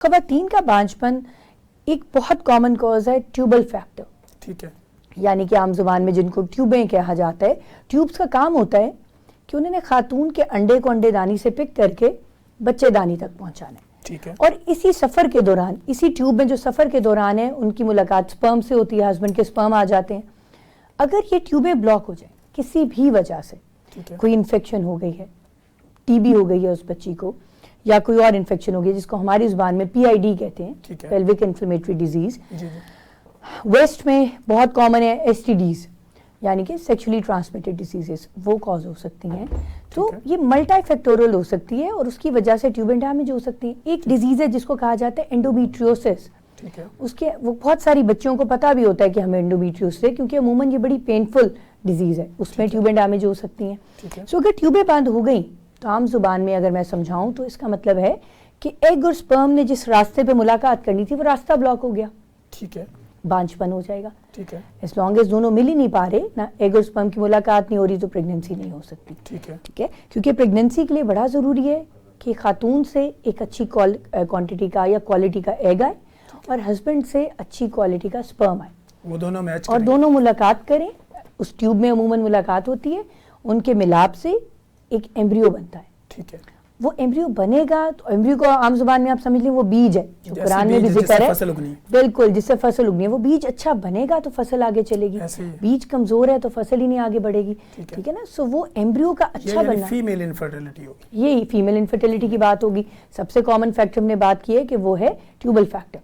خواتین کا بانجھپن ایک بہت کامن کاز ہے ٹیوبل فیکٹر. ٹھیک ہے. یعنی کہ عام زبان میں جن کو ٹیوبیں کہا جاتا ہے. ٹیوبس کا کام ہوتا ہے کہ انہوں نے خاتون کے انڈے کو انڈے دانی سے پک کر کے بچے دانی تک پہنچانا ہے. ٹھیک ہے. اور اسی سفر کے دوران، اسی ٹیوب میں جو سفر کے دوران ہے، ان کی ملاقات سپرم سے ہوتی ہے، ہسبینڈ کے سپرم آ جاتے ہیں. اگر یہ ٹیوبیں بلاک ہو جائیں کسی بھی وجہ سے، کوئی انفیکشن ہو گئی ہے، ٹی بی ہو گئی ہے اس بچی کو، یا کوئی اور انفیکشن ہو گئی جس کو ہماری زبان میں پی آئی ڈی کہتے ہیں، پیلوک انفلیمیٹری ڈیزیز. ویسٹ میں بہت کامن ہے ایس ٹی ڈیز، یعنی کہ سیکشولی ٹرانسمیٹڈ ڈیزیزز، وہ کاز ہو سکتی ہیں. تو یہ ملٹی فیکٹوریل ہو سکتی ہے اور اس کی وجہ سے ٹیوبیں ڈیمیج ہو سکتی ہیں. ایک ڈیزیز ہے جس کو کہا جاتا ہے انڈومیٹریوسس. اس کے وہ بہت ساری بچیوں کو پتہ بھی ہوتا ہے کہ ہمیں انڈومیٹریوسس ہے، کیونکہ عموماً یہ بڑی پینفل ڈیزیز ہے، اس میں ٹیوبیں ڈیمیج ہو سکتی ہیں. سو اگر ٹیوبیں بند ہو گئیں تو عام زبان میں اگر میں سمجھاؤں تو اس کا مطلب ہے کہ ایگ اور سپرم نے جس راستے پہ ملاقات کرنی تھی وہ راستہ بلاک ہو گیا. ٹھیک ہے. بانجھپن ہو جائے گا. ٹھیک ہے. اس لانگ ایز دونوں مل ہی نہیں پا رہے، نہ ایگ اور سپرم کی ملاقات نہیں ہو رہی، تو پریگننسی نہیں ہو سکتی. ٹھیک ہے. ٹھیک ہے. کیونکہ پریگننسی کے لیے بڑا ضروری ہے کہ خاتون سے ایک اچھی کوانٹٹی کا یا کوالٹی کا ایگ آئے اور ہسبینڈ سے اچھی کوالٹی کا سپرم آئے، وہ دونوں میچ اور دونوں ملاقات کریں. اس ٹیوب میں عموماً ملاقات ہوتی ہے، ان کے ملاپ سے ایک ایمبریو بنتا ہے. ٹھیک ہے. وہ ایمبریو بنے گا تو ایمبریو کو عام زبان میں آپ سمجھ لیں وہ بیج ہے، جو قرآن میں بھی ذکر ہے، بالکل جس سے فصل اگنی ہے. وہ بیج اچھا بنے گا تو فصل آگے چلے گی، بیج کمزور ہے تو فصل ہی نہیں آگے بڑھے گی. ٹھیک ہے نا. سو وہ ایمبریو کا اچھا بننا، فیمیل انفرٹیلٹی ہوگی، یہی فیمیل انفرٹیلٹی کی بات ہوگی. سب سے کامن فیکٹر ہم نے بات کی ہے کہ وہ ہے ٹیوبل فیکٹر.